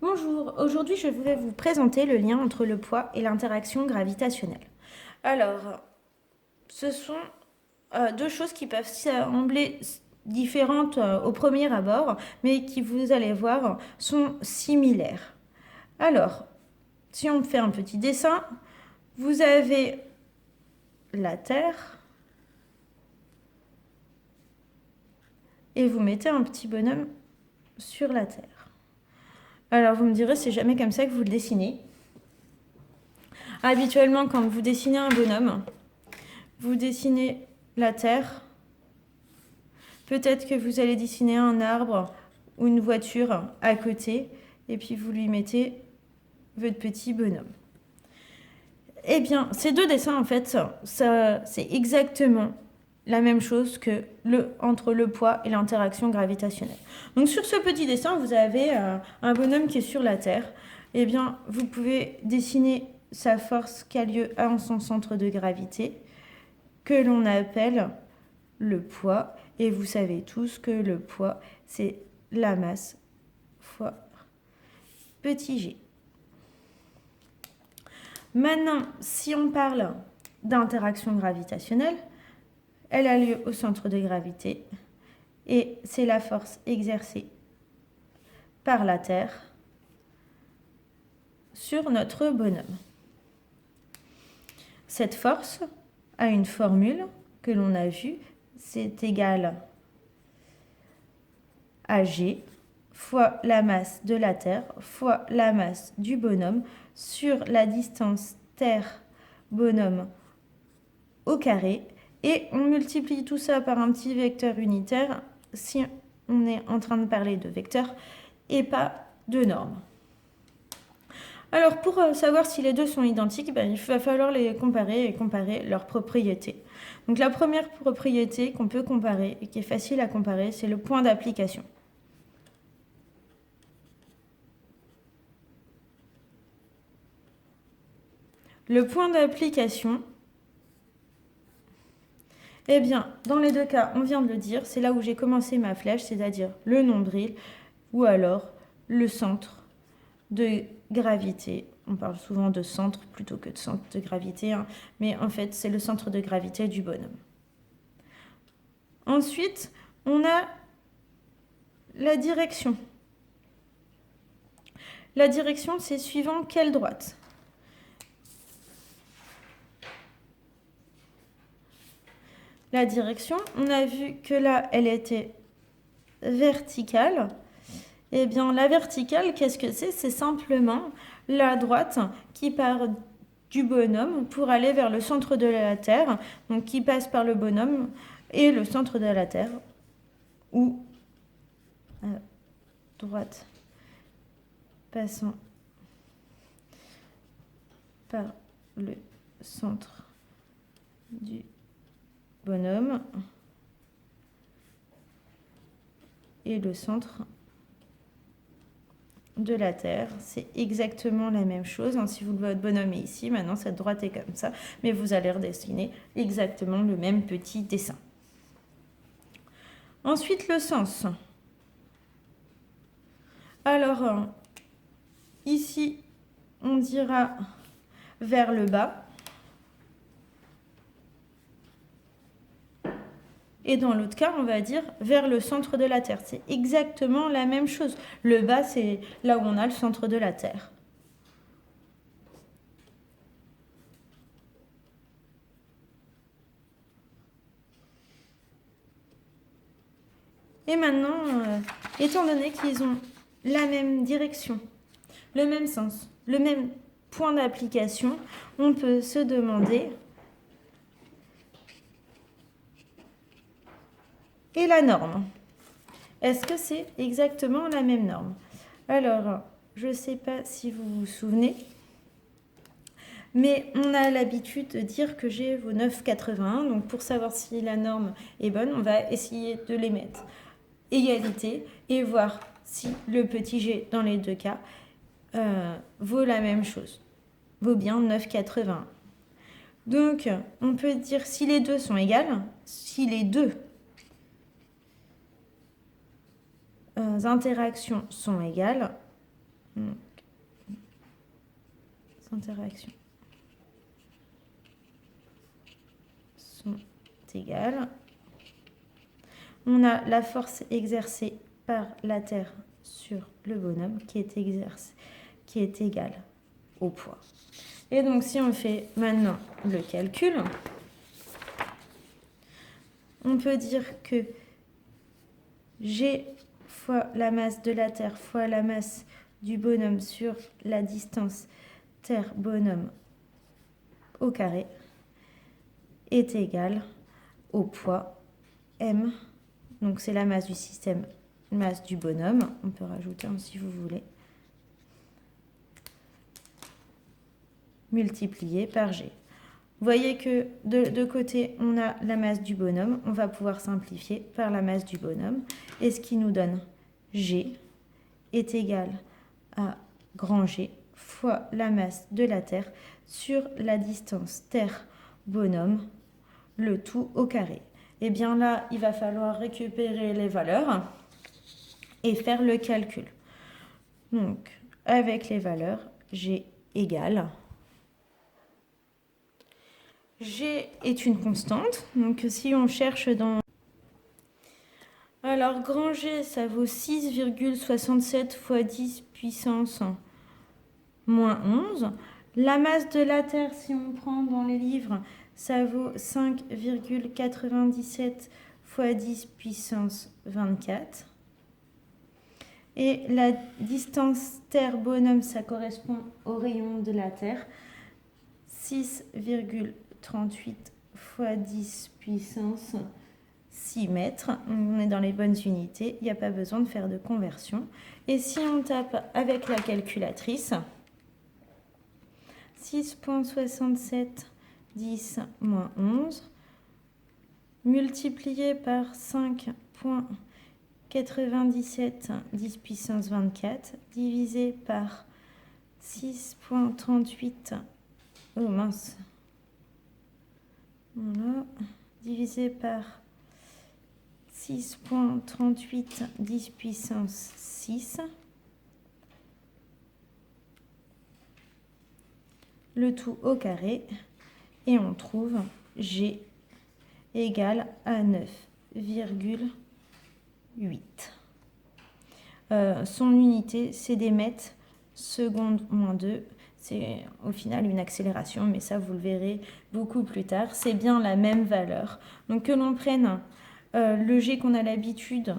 Bonjour, aujourd'hui je vais vous présenter le lien entre le poids et l'interaction gravitationnelle. Alors, ce sont deux choses qui peuvent sembler différentes au premier abord, mais qui, vous allez voir, sont similaires. Alors, si on fait un petit dessin, vous avez la Terre et vous mettez un petit bonhomme sur la Terre. Alors vous me direz, c'est jamais comme ça que vous le dessinez. Habituellement, quand vous dessinez un bonhomme, vous dessinez la Terre. Peut-être que vous allez dessiner un arbre ou une voiture à côté et puis vous lui mettez votre petit bonhomme. Eh bien, ces deux dessins, en fait, c'est exactement la même chose que entre le poids et l'interaction gravitationnelle. Donc sur ce petit dessin, vous avez un bonhomme qui est sur la Terre. Eh bien, vous pouvez dessiner sa force qui a lieu à son centre de gravité, que l'on appelle le poids. Et vous savez tous que le poids, c'est la masse fois petit g. Maintenant, si on parle d'interaction gravitationnelle, elle a lieu au centre de gravité et c'est la force exercée par la Terre sur notre bonhomme. Cette force a une formule que l'on a vue, c'est égal à G fois la masse de la Terre fois la masse du bonhomme sur la distance Terre-bonhomme au carré. Et on multiplie tout ça par un petit vecteur unitaire si on est en train de parler de vecteurs et pas de normes. Alors pour savoir si les deux sont identiques, il va falloir les comparer et comparer leurs propriétés. Donc la première propriété qu'on peut comparer et qui est facile à comparer, c'est le point d'application. Le point d'application, eh bien, dans les deux cas, on vient de le dire, c'est là où j'ai commencé ma flèche, c'est-à-dire le nombril ou alors le centre de gravité. On parle souvent de centre plutôt que de centre de gravité, hein, mais en fait, c'est le centre de gravité du bonhomme. Ensuite, on a la direction. La direction, c'est suivant quelle droite? La direction, on a vu que là, elle était verticale. Eh bien, la verticale, qu'est-ce que c'est? C'est simplement la droite qui part du bonhomme pour aller vers le centre de la Terre, donc qui passe par le bonhomme et le centre de la Terre, ou à droite passant par le centre du bonhomme et le centre de la Terre. C'est exactement la même chose. Si votre bonhomme est ici, maintenant cette droite est comme ça, mais vous allez redessiner exactement le même petit dessin. Ensuite, le sens. Alors, ici, on dira vers le bas. Et dans l'autre cas, on va dire vers le centre de la Terre. C'est exactement la même chose. Le bas, c'est là où on a le centre de la Terre. Et maintenant, étant donné qu'ils ont la même direction, le même sens, le même point d'application, on peut se demander et la norme. Est-ce que c'est exactement la même norme? Alors, je ne sais pas si vous vous souvenez, mais on a l'habitude de dire que G vaut 9,81. Donc pour savoir si la norme est bonne, on va essayer de les mettre égalité et voir si le petit g dans les deux cas vaut la même chose, vaut bien 9,81. Donc on peut dire si les deux sont égales, si les deux interactions sont égales, Donc, interactions sont égales. On a la force exercée par la Terre sur le bonhomme qui est égale au poids. Et donc, si on fait maintenant le calcul, on peut dire que G fois la masse de la Terre fois la masse du bonhomme sur la distance Terre-bonhomme au carré est égal au poids M. Donc, c'est la masse du système, masse du bonhomme. On peut rajouter un si vous voulez. Multiplié par G. Vous voyez que de côté, on a la masse du bonhomme. On va pouvoir simplifier par la masse du bonhomme. Et ce qui nous donne G est égal à grand G fois la masse de la Terre sur la distance Terre-bonhomme, le tout au carré. Et bien là, il va falloir récupérer les valeurs et faire le calcul. Donc, avec les valeurs, G égale... G est une constante, donc si on cherche dans... Alors, grand G, ça vaut 6,67 fois 10 puissance moins 11. La masse de la Terre, si on prend dans les livres, ça vaut 5,97 fois 10 puissance 24. Et la distance Terre-bonhomme, ça correspond au rayon de la Terre. 6,38 fois 10 puissance 6 mètres. On est dans les bonnes unités. Il n'y a pas besoin de faire de conversion. Et si on tape avec la calculatrice, 6,67 10 moins 11 multiplié par 5,97 10 puissance 24 divisé par 6,38 oh mince. Voilà. Divisé par 6,38 10 puissance 6. Le tout au carré. Et on trouve G égale à 9,8. Son unité, c'est des mètres secondes moins 2. C'est au final une accélération, mais ça, vous le verrez beaucoup plus tard. C'est bien la même valeur. Donc, que l'on prenne le G qu'on a l'habitude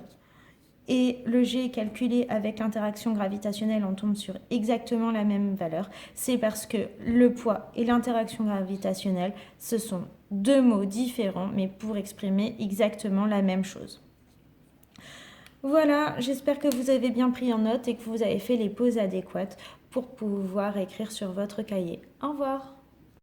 et le G calculé avec l'interaction gravitationnelle, on tombe sur exactement la même valeur. C'est parce que le poids et l'interaction gravitationnelle, ce sont deux mots différents, mais pour exprimer exactement la même chose. Voilà, j'espère que vous avez bien pris en note et que vous avez fait les pauses adéquates pour pouvoir écrire sur votre cahier. Au revoir.